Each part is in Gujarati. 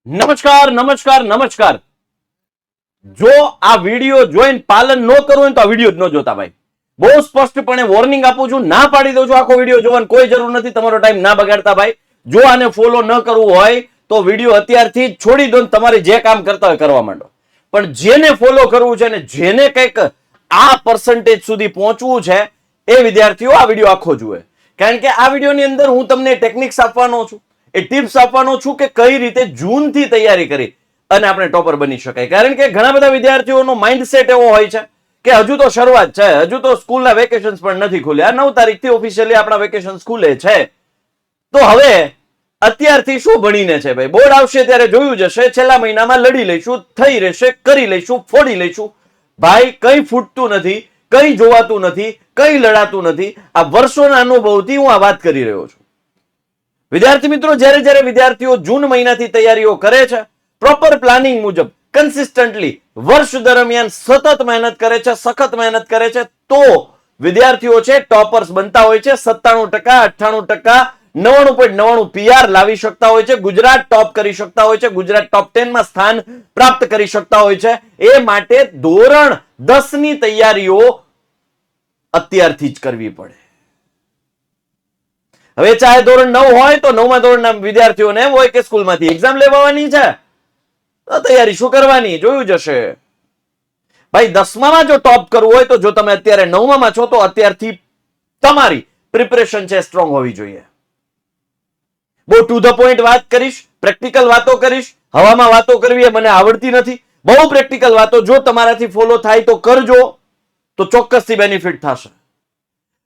નમસ્કાર નમસ્કાર નમસ્કાર. જો આ વિડીયો જોઈને પાલન ન કરવું તો આ વિડીયો જ ન જોતા ભાઈ. બહુ સ્પષ્ટપણે વોર્નિંગ આપું છું, ના પાડી દઉં છું. આખો વિડીયો જોવાની કોઈ જરૂર નથી. તમારો ટાઈમ ના બગાડતા ભાઈ. જો આને ફોલો ન કરવું હોય તો વિડીયો અત્યારથી જ છોડી દો, તમારે જે કામ કરતા હોય કરવા માંડો. પણ જેને ફોલો કરવું છે ને જેને કંઈક આ પર્સન્ટેજ સુધી પહોંચવું છે એ વિદ્યાર્થીઓ આ વિડીયો આખો જુએ. કારણ કે આ વિડીયોની અંદર હું તમને ટેકનિક્સ આપવાનો છું, એ ટિપ્સ આપવાનો છું કે કઈ રીતે જૂનથી તૈયારી કરી અને આપણે ટોપર બની શકાય. કારણ કે ઘણા બધા વિદ્યાર્થીઓનો માઇન્ડસેટ એવો હોય છે કે હજુ તો શરૂઆત છે, હજુ તો સ્કૂલના વેકેશન્સ પણ નથી ખુલ્યા. 9 તારીખથી ઓફિશિયલી આપણા વેકેશન્સ ખુલે છે. તો હવે અત્યારથી શું ભણીને છે ભાઈ? બોર્ડ આવશે ત્યારે જોયું જશે. છેલ્લા મહિનામાં લડી લઈશું, થઈ રહેશે, કરી લઈશું, ફોડી લઈશું. ભાઈ કંઈ ફૂટતું નથી, કંઈ જોવાતું નથી, કંઈ લડાતું નથી. આ વર્ષોના અનુભવથી હું આ વાત કરી રહ્યો છું. વિદ્યાર્થી મિત્રો, જ્યારે જ્યારે વિદ્યાર્થીઓ જૂન મહિનાથી તૈયારીઓ કરે છે, પ્રોપર પ્લાનિંગ મુજબ કન્સિસ્ટન્ટલી વર્ષ દરમિયાન સતત મહેનત કરે છે, સખત મહેનત કરે છે, તો વિદ્યાર્થીઓ છે ટોપર્સ બનતા હોય છે. 97%, 98%, 99.99 PR લાવી શકતા હોય છે. ગુજરાત ટોપ કરી શકતા હોય છે. ગુજરાત ટોપ 10 માં સ્થાન પ્રાપ્ત કરી શકતા હોય છે. એ માટે ધોરણ 10 ની તૈયારીઓ અત્યારથી જ કરવી પડે. હવે ચાહે ધોરણ 9 હોય તો 9મા ધોરણના વિદ્યાર્થીઓને એમ હોય કે સ્કૂલમાંથી એક્ઝામ લેવાની છે તો તૈયારી શું કરવાની જોયું જશે. ભાઈ 10મામાં જો ટોપ કરવું હોય તો જો તમે અત્યારે 9મામાં છો તો અત્યારથી તમારી પ્રિપરેશન છે સ્ટ્રોંગ હોવી જોઈએ. બહુ ટુ ધ પોઈન્ટ વાત કરીશ, પ્રેક્ટિકલ વાતો કરીશ. હવામાં વાતો કરવી એ મને આવડતી નથી. બહુ પ્રેક્ટિકલ વાતો જો તમારાથી ફોલો થાય તો કરજો, તો ચોક્કસથી બેનિફિટ થશે.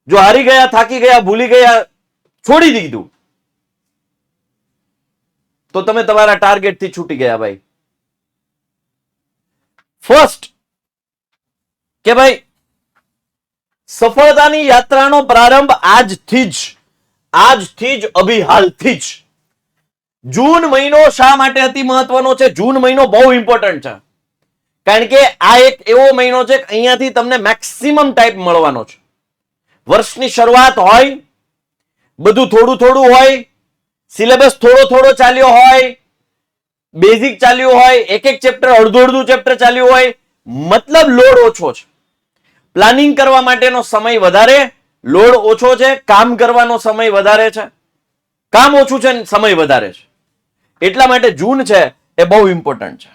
જો હારી ગયા, થાકી ગયા, ભૂલી ગયા, છોડી દીધું તો તમે તમારા ટાર્ગેટથી છૂટી ગયા ભાઈ. ફર્સ્ટ કે ભાઈ સફળતાની યાત્રાનો પ્રારંભ આજથી જ અભિહાલથી જ. જૂન મહિનો શા માટે અતિ મહત્વનો છે? જૂન મહિનો બહુ ઇમ્પોર્ટન્ટ છે. કારણ કે આ એક એવો મહિનો છે કે અહીંયાથી તમને મેક્સિમમ ટાઈપ મળવાનો છે. વર્ષની શરૂઆત હોય, બધું થોડું થોડું હોય, સિલેબસ થોડો થોડો ચાલ્યો હોય, બેઝિક ચાલ્યું હોય, એક એક ચેપ્ટર અડધું ચેપ્ટર ચાલ્યું હોય, મતલબ લોડ ઓછો છે. પ્લાનિંગ કરવા માટેનો સમય વધારે, લોડ ઓછો છે. કામ કરવાનો સમય વધારે છે, કામ ઓછું છે, સમય વધારે છે. એટલા માટે જૂન છે એ બહુ ઇમ્પોર્ટન્ટ છે.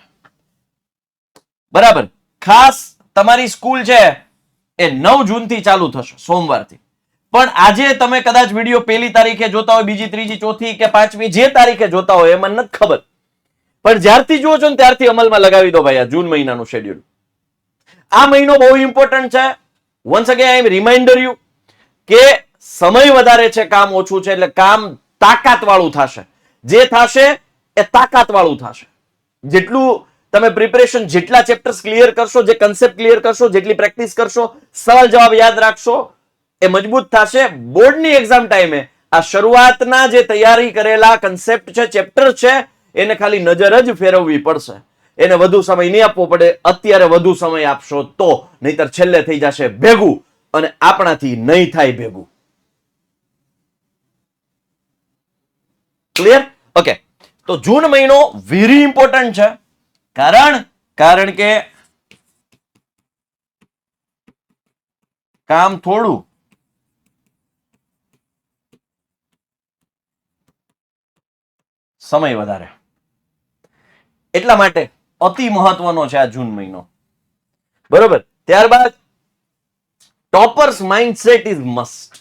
બરાબર. ખાસ તમારી સ્કૂલ છે એ 9 જૂનથી ચાલુ થશે, સોમવારથી. પણ આજે તમે કદાચ વિડીયો 1લી તારીખે જોતા હોય, 2જી, 3જી, 4થી કે 5મી જે તારીખે જોતા હોય એ મને નથી ખબર, પણ જ્યારથી જુઓ છો ને ત્યારથી અમલમાં લગાવી દો ભાઈ આ જૂન મહિનાનું શેડ્યુલ. આ મહિનો બહુ ઇમ્પોર્ટન્ટ છે. Once again I am reminder you કે સમય વધારે છે, કામ ઓછું છે, એટલે કામ તાકાત વાળું થશે. જે થશે એ તાકાત વાળું થશે. જેટલું તમે પ્રિપરેશન, જેટલા ચેપ્ટર્સ ક્લિયર કરશો, જે કન્સેપ્ટ ક્લિયર કરશો, જેટલી પ્રેક્ટિસ કરશો, સવાલ જવાબ યાદ રાખશો, એ મજબૂત થશે. બોર્ડની એક્ઝામ ટાઈમે આ શરૂઆતના જે તૈયારી કરેલા કન્સેપ્ટ છે, ચેપ્ટર છે, એને ખાલી નજર જ ફેરવવી પડશે. એને વધુ સમય નહીં આપવો પડે. અત્યારે વધુ સમય આપશો તો, નહીતર છેલ્લે થઈ જશે ભેગું અને આપણાથી નહીં થાય ભેગું. ક્લિયર? ઓકે. તો જૂન મહિનો વેરી ઇમ્પોર્ટન્ટ છે. કારણ કે કામ થોડું, સમય વધારે. એટલા માટે અતિ મહત્વનો છે આ જૂન મહિનો. બરોબર. ત્યારબાદ ટોપર્સ માઇન્ડસેટ ઇઝ મસ્ટ.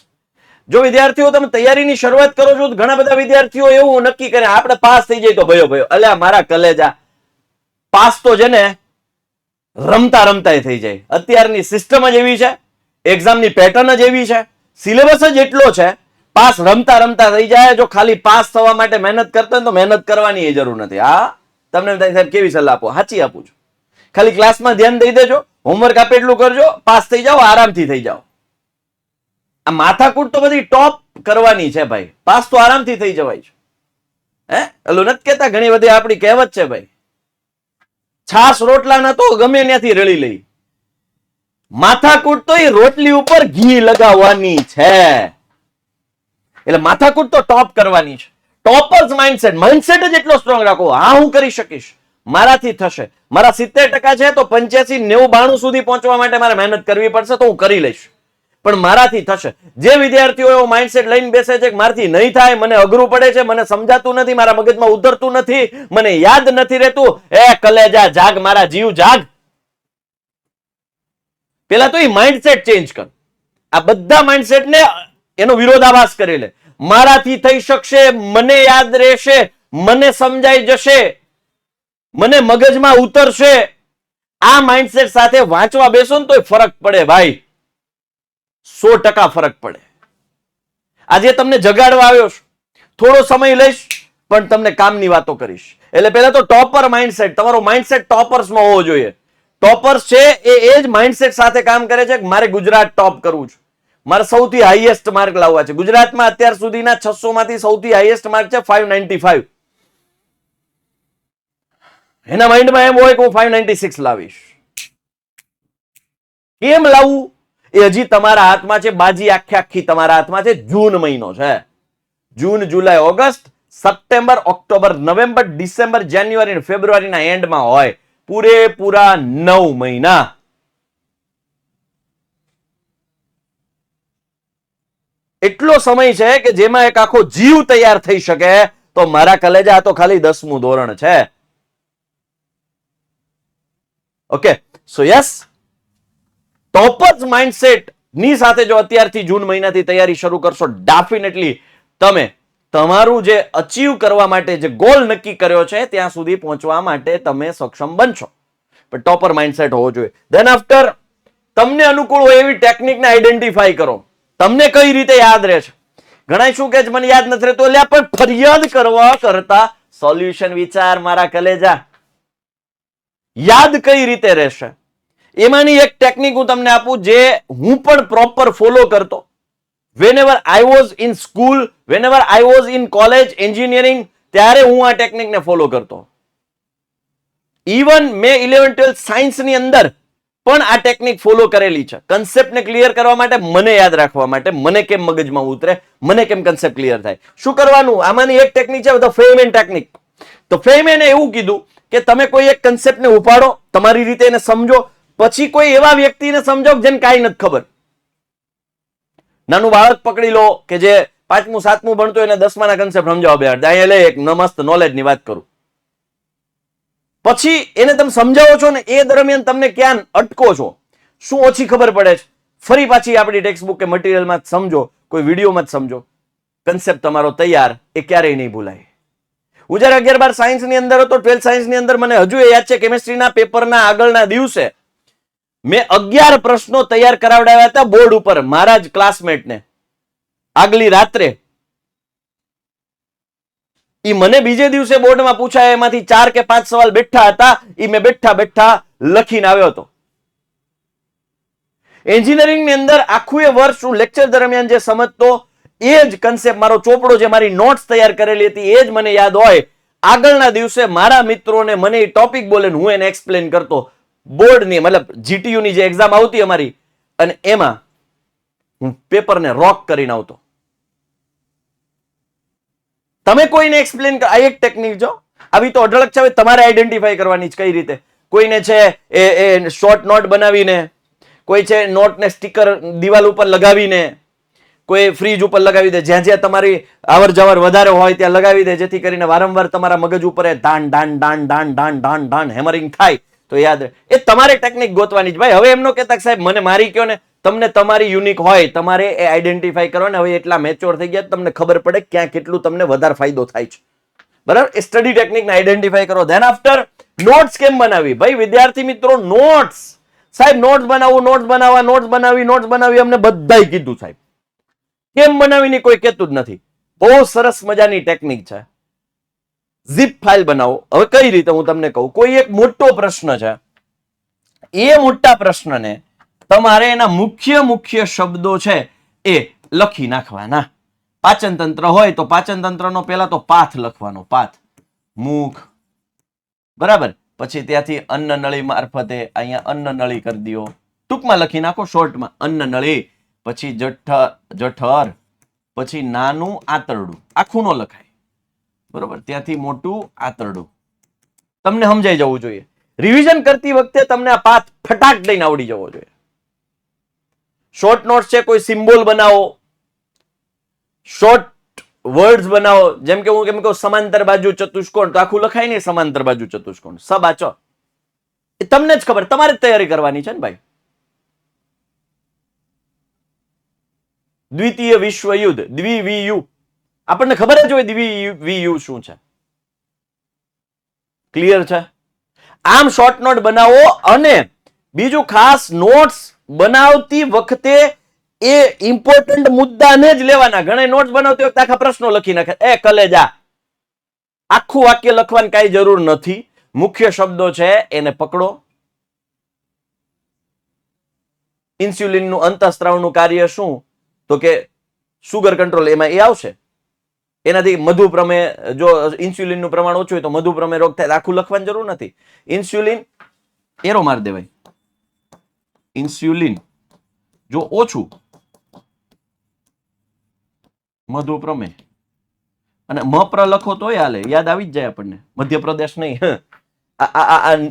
જો વિદ્યાર્થીઓ તમે તૈયારીની શરૂઆત કરો છો તો ઘણા બધા વિદ્યાર્થીઓ એવું નક્કી કરે આપણે પાસ થઈ જાય તો ભયો અલ્યા મારા કલેજા, પાસ તો છે ને રમતા રમતા થઈ જાય. અત્યારની સિસ્ટમ જ એવી છે, એક્ઝામની પેટર્ન જ એવી છે, સિલેબસ જ એટલો છે, પાસ રમતા રમતા થઈ જાય. જો ખાલી પાસ થવા માટે મહેનત કરતા તો મહેનત કરવાની જરૂર નથી. હા, તમને સાહેબ કેવી સલાહ આપો? સાચી આપું છું. ખાલી ક્લાસમાં ધ્યાન દઈ દેજો, હોમવર્ક આપે એટલું કરજો, પાસ થઈ જાઓ, આરામથી થઈ જાઓ. આ માથાકૂટ તો બધી ટોપ કરવાની છે ભાઈ. પાસ તો આરામથી થઈ જવાય છે. એલું નથી કેતા, ઘણી બધી આપણી કહેવત છે ભાઈ, છાસ રોટલા ના તો ગમે ત્યાંથી રળી લઈ. માથાકૂટ તો એ રોટલી ઉપર ઘી લગાવવાની છે. એટલે માથાકૂટ તો ટોપ કરવાની છે. ટોપર્સ માઇન્ડસેટ જ એટલો સ્ટ્રોંગ રાખો. હા, હું કરી શકીશ, મારાથી થશે, મારા 70% છે તો 85, 90, 92 સુધી પહોંચવા માટે મારે મહેનત કરવી પડશે, તો હું કરી લઈશ, પણ મારાથી થશે. જે વિદ્યાર્થીઓ એવો માઇન્ડસેટ લઈને બેસે છે કે મારાથી નહીં થાય, મને અઘરું પડે છે, મને સમજાતું નથી, મારા મગજમાં ઉતરતું નથી, મને યાદ નથી રહેતું, એ કલેજા જાગ, મારા જીવ જાગ. પેલા તો એ માઇન્ડસેટ ચેન્જ કર. આ બધા માઇન્ડસેટને એનો વિરોધાભાસ કરી લે. મારાથી થઈ શકશે, મને યાદ રહેશે, મને સમજાઈ જશે, મને મગજમાં ઉતરશે. આ માઇન્ડસેટ સાથે વાંચવા બેસો ને તો ફરક પડે ભાઈ, 100% ફરક પડે. આજે તમને જગાડવા આવ્યો છું, થોડો સમય લઈશ પણ તમને કામની વાતો કરીશ. એટલે પહેલા તો ટોપર માઇન્ડસેટ, તમારો માઇન્ડસેટ ટોપર્સમાં હોવો જોઈએ. ટોપર્સ છે એ જ માઇન્ડસેટ સાથે કામ કરે છે કે મારે ગુજરાત ટોપ કરવું છે, મારે સૌથી હાઈએસ્ટ માર્ક લાવવા છે. ગુજરાતમાં અત્યાર સુધીના 600 માંથી સૌથી હાઈએસ્ટ માર્ક છે 595. એના માઇન્ડમાં એમ હોય કે હું 596 લાવીશ. કેમ લાવવું એ હજી તમારા હાથમાં છે. બાજી આખી તમારા હાથમાં છે. જૂન મહિનો છે. જૂન, જુલાઈ, August, September, October, November, December, જાન્યુઆરી અને ફેબ્રુઆરીના એન્ડમાં હોય. પૂરેપૂરા 9 મહિના. એટલો સમય છે કે જેમાં એક આખો જીવ તૈયાર થઈ શકે. તો મારા કલેજા તો ખાલી 10મું ધોરણ છે. ઓકે, સો યસ, ટોપર્સ માઇન્ડસેટ ની સાથે જો અત્યારથી જૂન મહિનાથી તૈયારી શરૂ કરશો, ડેફિનેટલી તમે તમારું જે અચીવ કરવા માટે જે ગોલ નક્કી કર્યો છે ત્યાં સુધી પહોંચવા માટે તમે સક્ષમ બનશો. પણ ટોપર માઇન્ડસેટ હોવો જોઈએ. ધેન આફ્ટર તમને અનુકૂળ હોય એવી ટેકનિકને આઈડેન્ટિફાઈ કરો. તમને કઈ રીતે યાદ રહે છે. ઘણા શું કે મને યાદ નથી રહેતું, એટલે પણ ફરિયાદ કરવા કરતા સોલ્યુશન વિચાર મારા કલેજા. યાદ કઈ રીતે રહેશે એમાંની એક ટેકનિક હું તમને આપું, જે હું પણ પ્રોપર ફોલો કરતો. whenever I was in school, whenever I was in college, engineering, ત્યારે હું આ ટેકનિકને ફોલો કરતો. ઇવન મેં 11-12 સાયન્સ ની અંદર પણ આ ટેકનિક ફોલો કરેલી છે. કન્સેપ્ટને ક્લિયર કરવા માટે, મને યાદ રાખવા માટે, મને કેમ મગજમાં ઉતરે, મને કેમ કન્સેપ્ટ ક્લિયર થાય. શું કરવાનું? આમાંની એક ટેકનિક છે ધ ફેયમેન ટેકનિક. તો ફેયમેને એવું કીધું કે તમે કોઈ એક કન્સેપ્ટને ઉપાડો, તમારી રીતે એને સમજો, પછી કોઈ એવા વ્યક્તિને સમજો જેને કાંઈ નથી ખબર. નાનું બાળક પકડી લો કે જે 5મું 7મું ભણતો એને 10માના કન્સેપ્ટ સમજાવવા બેહાડ. અહીંયા લે એક મસ્ત નોલેજની વાત કરું. પછી એને તમે સમજાવો છો ને એ દરમિયાન તમને ક્યાં અટકો છો, શું ઓછી ખબર પડે છે, ફરી પાછી આપણી ટેક્સ્ટબુક કે મટીરિયલમાં સમજો, કોઈ વિડીયોમાં જ સમજો. કન્સેપ્ટ તમારો તૈયાર, એ ક્યારેય નહીં ભૂલાય. હું જયારે 11-12 સાયન્સની અંદર હતો, 12th સાયન્સની અંદર, મને હજુ એ યાદ છે કેમિસ્ટ્રીના પેપરના આગળના દિવસે મેં 11 પ્રશ્નો તૈયાર કરાવડાવ્યા હતા બોર્ડ ઉપર મારા જ ક્લાસમેટને. આગલી રાત્રે ઈ મને બીજે દિવસે બોર્ડમાં પૂછાય એમાંથી 4 કે 5 સવાલ બેઠા હતા, ઈ મેં બેઠા બેઠા લખીને આવ્યો હતો. એન્જિનિયરિંગની અંદર આખું એ વર્ષ હું લેક્ચર દરમિયાન જે સમજતો એ જ કન્સેપ્ટ, મારો ચોપડો જે મારી નોટ્સ તૈયાર કરેલી હતી એ જ મને યાદ હોય. આગળના દિવસે મારા મિત્રોને મને એ ટોપિક બોલે હું એને એક્સપ્લેન કરતો. બોર્ડની મતલબ જીટીયુ ની જે એક્ઝામ આવતી અમારી, અને એમાં હું પેપરને રોક કરીને આવતો. તમે કોઈને એક્સપ્લેન કર, આ એક ટેકનિક જો. આવી તો અઢળક છે, તમારે આઈડેન્ટિફાઈ કરવાની છે કઈ રીતે. કોઈને છે એ શોર્ટ નોટ બનાવીને, કોઈ છે નોટને સ્ટીકર દિવાલ ઉપર લગાવીને, કોઈ ફ્રીજ ઉપર લગાવી દે, જ્યાં જ્યાં તમારી આવર જવર વધારે હોય ત્યાં લગાવી દે, જેથી કરીને વારંવાર તમારા મગજ ઉપર ધાન ધાન ધાન ધાન ધાન ધાન ધાન હેમરિંગ થાય તો યાદ રહે. એ તમારે ટેકનિક ગોતવાની છે ભાઈ. હવે એમનો કહેતા સાહેબ મને મારી કયો ને, તમને તમારી યુનિક હોય, તમારે એ આઈડેન્ટિફાઈ કરો ને. હવે એટલા મેચ્યોર થઈ ગયા તમને ખબર પડે ક્યાં કેટલું તમને વધારે ફાયદો થાય છે. બરાબર, એ સ્ટડી ટેકનિકને આઈડેન્ટિફાઈ કરો. ધેન આફ્ટર નોટ્સ કેમ બનાવી ભાઈ વિદ્યાર્થી મિત્રો. નોટ્સ સાહેબ, નોટ્સ બનાવવું, નોટ્સ બનાવવા, નોટ્સ બનાવી, નોટ્સ બનાવી, અમને બધાય કીધું સાહેબ. કેમ બનાવીને કોઈ કહેતું જ નથી. બહુ સરસ મજાની ટેકનિક છે. ઝીપ ફાઇલ બનાવો. હવે કઈ રીતે હું તમને કહું. કોઈ એક મોટો પ્રશ્ન છે, એ મોટા પ્રશ્નને તમારે એના મુખ્ય શબ્દો છે એ લખી નાખવાના. પાચન તંત્ર હોય તો પાચન તંત્રનો પહેલા તો પાથ લખવાનો. પાથ, મુખ, બરાબર. પછી ત્યાંથી અન્ન નળી મારફતે અહીંયા અન્ન નળી કરી દો. ટૂંકમાં લખી નાખો, શોર્ટમાં અન્ન નળી. પછી જઠર, પછી નાનું આંતરડું. આખું નો લખાય. બરોબર, ત્યાંથી મોટું આંતરડું. તમને સમજાઈ જવું જોઈએ. રિવિઝન કરતી વખતે તમને આ પાથ ફટાક દઈને આવડી જવો જોઈએ. શોર્ટ નોટ્સ છે, કોઈ સિમ્બોલ બનાવો, શોર્ટ વર્ડ્સ બનાવો. જેમ કે હું કેમ કહું સમાંતર બાજુ ચતુષ્કોણ, તો આખું લખાય નહીં સમાંતર બાજુ ચતુષ્કોણ, સબાચ. એ તમને જ ખબર, તમારે જ તૈયારી કરવાની છે ને ભાઈ. દ્વિતીય વિશ્વ યુદ્ધ, દ્વિવિયુ, આપણને ખબર જ હોય દ્વિવિયુ શું છે. ક્લિયર છે? આમ શોર્ટ નોટ બનાવો. અને બીજું ખાસ, નોટ્સ બનાવતી વખતે એ ઇમ્પોર્ટન્ટ મુદ્દાને જ લેવાના. ઘણા નોટ્સ બનાવતી વખતે આખા પ્રશ્નો લખી નાખે, એ કલેજા. આખું વાક્ય લખવાની કઈ જરૂર નથી. મુખ્ય શબ્દો છે એને પકડો. ઇન્સ્યુલિનનું અંતઃસ્ત્રાવનું કાર્ય શું? તો કે સુગર કંટ્રોલ, એમાં એ આવશે. એનાથી મધુપ્રમેહ, જો ઇન્સ્યુલિનનું પ્રમાણ ઓછું હોય તો મધુપ્રમેહ રોગ થાય. આખું લખવાની જરૂર નથી. ઇન્સ્યુલિન એરો માર દેવાય. ઇન્સ્યુલિન જો ઓછું, મધુપ્રમેહ, અને મપ્ર લખો તોય હાલે, યાદ આવી જ જાય આપણને. મધ્યપ્રદેશ નહીં.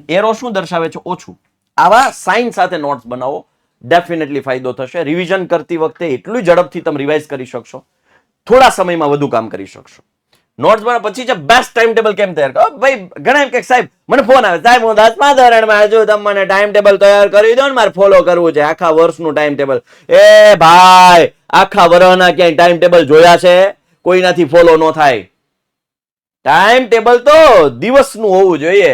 એરો શું દર્શાવે છે? ઓછું. આવા સાઇન સાથે નોટ્સ બનાવો, ડેફિનેટલી ફાયદો થશે. રિવિઝન કરતી વખતે એટલું ઝડપથી તમે રિવાઇઝ કરી શકશો, થોડા સમયમાં વધુ કામ કરી શકશો. નોટ્સ બનાવ પછી છે બેસ્ટ ટાઈમ ટેબલ કેમ તૈયાર કરો. ભાઈ ઘણા એમ કે સાહેબ મને ફોન આવે, સાહેબ હું 10મા ધોરણમાં હજુ તમે મને ટાઈમ ટેબલ તૈયાર કરી દો ને, મારે ફોલો કરવું છે આખા વર્ષનું ટાઈમ ટેબલ. એ ભાઈ, આખા વર્ષના ક્યાંય ટાઈમ ટેબલ જોયા છે? કોઈનાથી ફોલો ન થાય. ટાઈમ ટેબલ તો દિવસનું હોવું જોઈએ,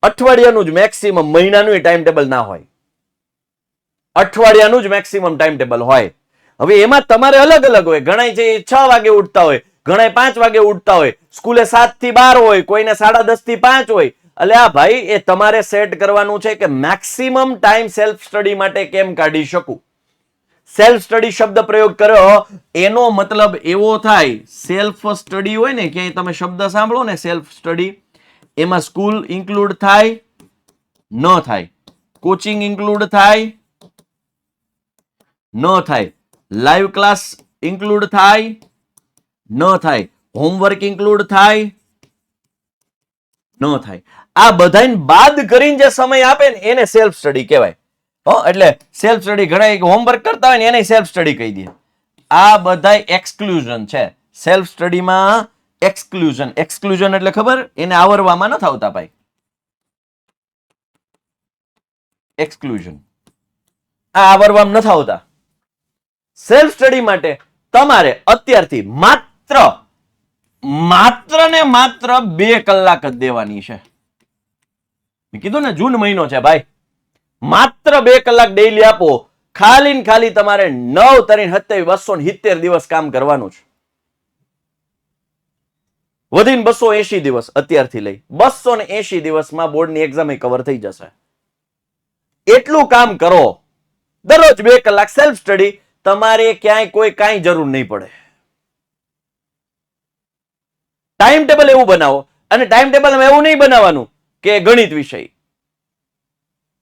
અઠવાડિયાનું જ મેક્સિમમ, મહિનાનું ટાઈમ ટેબલ ના હોય. અઠવાડિયાનું જ મેક્સિમમ ટાઈમ ટેબલ હોય. હવે એમાં તમારે અલગ અલગ હોય. ઘણા છે 6 વાગે ઉઠતા હોય, ઘણા 5 વાગે ઉઠતા હોય, સ્કૂલે 7 થી 12 હોય, કોઈને 10:30 થી 5 હોય. એટલે આ ભાઈ, એ તમારે સેટ કરવાનું છે કે મેક્સિમમ ટાઈમ સેલ્ફ સ્ટડી માટે કેમ કાઢી શકું. સેલ્ફ સ્ટડી શબ્દ પ્રયોગ કર્યો એનો મતલબ એવો થાય, સેલ્ફ સ્ટડી હોય ને, ક્યાંય તમે શબ્દ સાંભળો ને સેલ્ફ સ્ટડી, એમાં સ્કૂલ ઇન્ક્લુડ થાય ન થાય, કોચિંગ ઇન્ક્લુડ થાય ન થાય, લાઈવ ક્લાસ ઇન્ક્લુડ થાય ન થાય, હોમવર્ક ઇન્ક્લુડ થાય ન થાય. આ બધાને બાદ કરીને જે સમય આપે ને એને સેલ્ફ સ્ટડી કહેવાય. એટલે સેલ્ફ સ્ટડી, ઘણા હોમવર્ક કરતા હોય ને એને સેલ્ફ સ્ટડી કહી દે. આ બધા એક્સક્લુઝન છે. સેલ્ફ સ્ટડીમાં એક્સક્લુઝન, એક્સક્લુઝન એટલે ખબર? એને આવરવામાં નથી આવતા ભાઈ. એક્સક્લુઝન આ આવરવામાં નથી આવતા. સેલ્ફ સ્ટડી માટે તમારે અત્યારથી માત્ર ને માત્ર 2 કલાક જ દેવાની છે. મેં કીધું ને જૂન મહિનો છે ભાઈ. માત્ર 2 કલાક ડેઈલી આપો. ખાલી ને ખાલી તમારે 9 × 27 270 દિવસ કામ કરવાનું છે. વધીને 280 દિવસ અત્યારથી લઈ 280 દિવસમાં બોર્ડની એક્ઝામ કવર થઈ જશે. એટલું કામ કરો. દરરોજ 2 કલાક સેલ્ફ સ્ટડી. તમારે ક્યાંય કોઈ કાંઈ જરૂર નહીં પડે. ટાઈમ ટેબલ એવું બનાવો. અને ટાઈમ ટેબલમાં એવું નહીં બનાવવાનું કે ગણિત વિષય,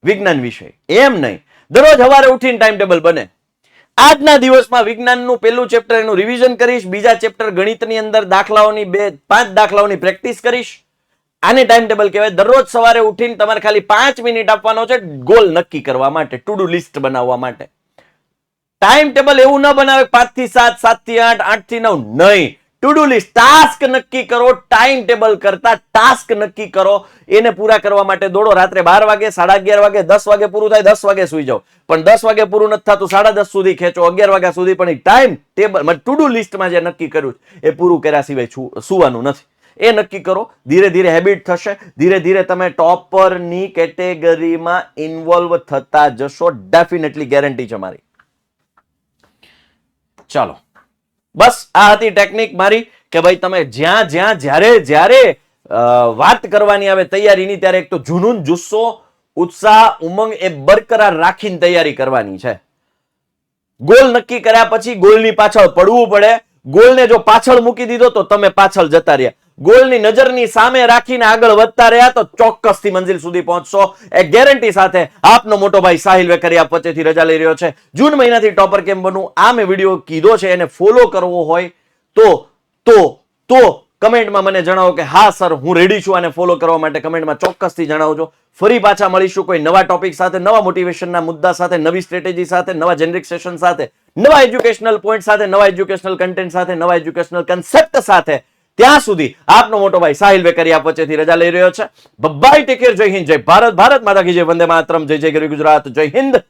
વિજ્ઞાન વિષય, એમ નહીં. દરરોજ સવારે ઉઠીને ટાઈમ ટેબલ બને. આજના દિવસમાં વિજ્ઞાનનું પહેલું ચેપ્ટર એનું રિવિઝન કરીશ, બીજા ચેપ્ટર ગણિતની અંદર દાખલાઓની 5 દાખલાઓની પ્રેક્ટિસ કરીશ. આને ટાઈમ ટેબલ કહેવાય. દરરોજ સવારે ઉઠીને તમારે ખાલી 5 મિનિટ આપવાનો છે ગોલ નક્કી કરવા માટે, ટુ ડુ લિસ્ટ બનાવવા માટે. ટાઈમ ટેબલ એવું ન બનાવે 5 થી 7, 7 થી 8, 8 થી 9, નહીં. ટુ ડુ લિસ્ટ, ટાસ્ક નક્કી કરો. ટાઈમ ટેબલ કરતા ટાસ્ક નક્કી કરો. એને પૂરા કરવા માટે દોડો. રાત્રે 12 વાગે, 11:30 વાગે, 10 વાગે પૂરું થાય, 10 વાગે સુઈ જાઓ. પણ 10 વાગે પૂરું નથી થતું, 10:30 સુધી ખેંચો, 11 વાગ્યા સુધી. પણ ટાઈમ ટેબલ, ટુ ડુ લિસ્ટમાં જે નક્કી કર્યું એ પૂરું કર્યા સિવાય સુવાનું નથી. એ નક્કી કરો. ધીરે ધીરે હેબિટ થશે. ધીરે ધીરે તમે ટોપરની કેટેગરીમાં ઇન્વોલ્વ થતા જશો. ડેફિનેટલી ગેરંટી છે મારી. ચાલો, બસ આ હતી ટેકનિક મારી કે ભાઈ તમે જ્યારે વાત કરવાની આવે તૈયારીની, ત્યારે એક તો જુનૂન, જુસ્સો, ઉત્સાહ, ઉમંગ એ બરકરાર રાખીને તૈયારી કરવાની છે. ગોલ નક્કી કર્યા પછી ગોલની પાછળ પડવું પડે. ગોલને જો પાછળ મૂકી દીધો તો તમે પાછળ જતા રહ્યા. ગોલની નજરની સામે રાખીને આગળ વધતા રહ્યા તો ચોક્કસથી મંજિલ સુધી પહોંચશો. એ ગેરંટી સાથે આપનો મોટો ભાઈ સાહિલ વેકરિયા વચ્ચેથી રજા લઈ રહ્યો છે. જૂન મહિનાથી ટોપર કેમ બનવું, આ મેં વિડીયો કીધો છે, એને ફોલો કરવો હોય તો કમેન્ટમાં મને જણાવો કે હા સર હું રેડી છું આને ફોલો કરવા માટે. કમેન્ટમાં ચોક્કસથી જણાવજો. ફરી પાછા મળીશું કોઈ નવા ટોપિક સાથે, નવા મોટિવેશનના મુદ્દા સાથે, નવી સ્ટ્રેટેજી સાથે, નવા જેનરિક સેશન સાથે, નવા એજ્યુકેશનલ પોઈન્ટ સાથે, નવા એજ્યુકેશનલ કન્ટેન્ટ સાથે, નવા એજ્યુકેશનલ કન્સેપ્ટ સાથે. ત્યાં સુધી આપનો મોટો ભાઈ સાહિલ વેકરિયા આપ વચ્ચેથી રજા લઈ રહ્યો છે. બાય, ટેક કેર, જય હિન્દ, જય ભારત, ભારત માતા કી જય, વંદે માતરમ, જય જય ગરવી ગુજરાત, જય હિન્દ.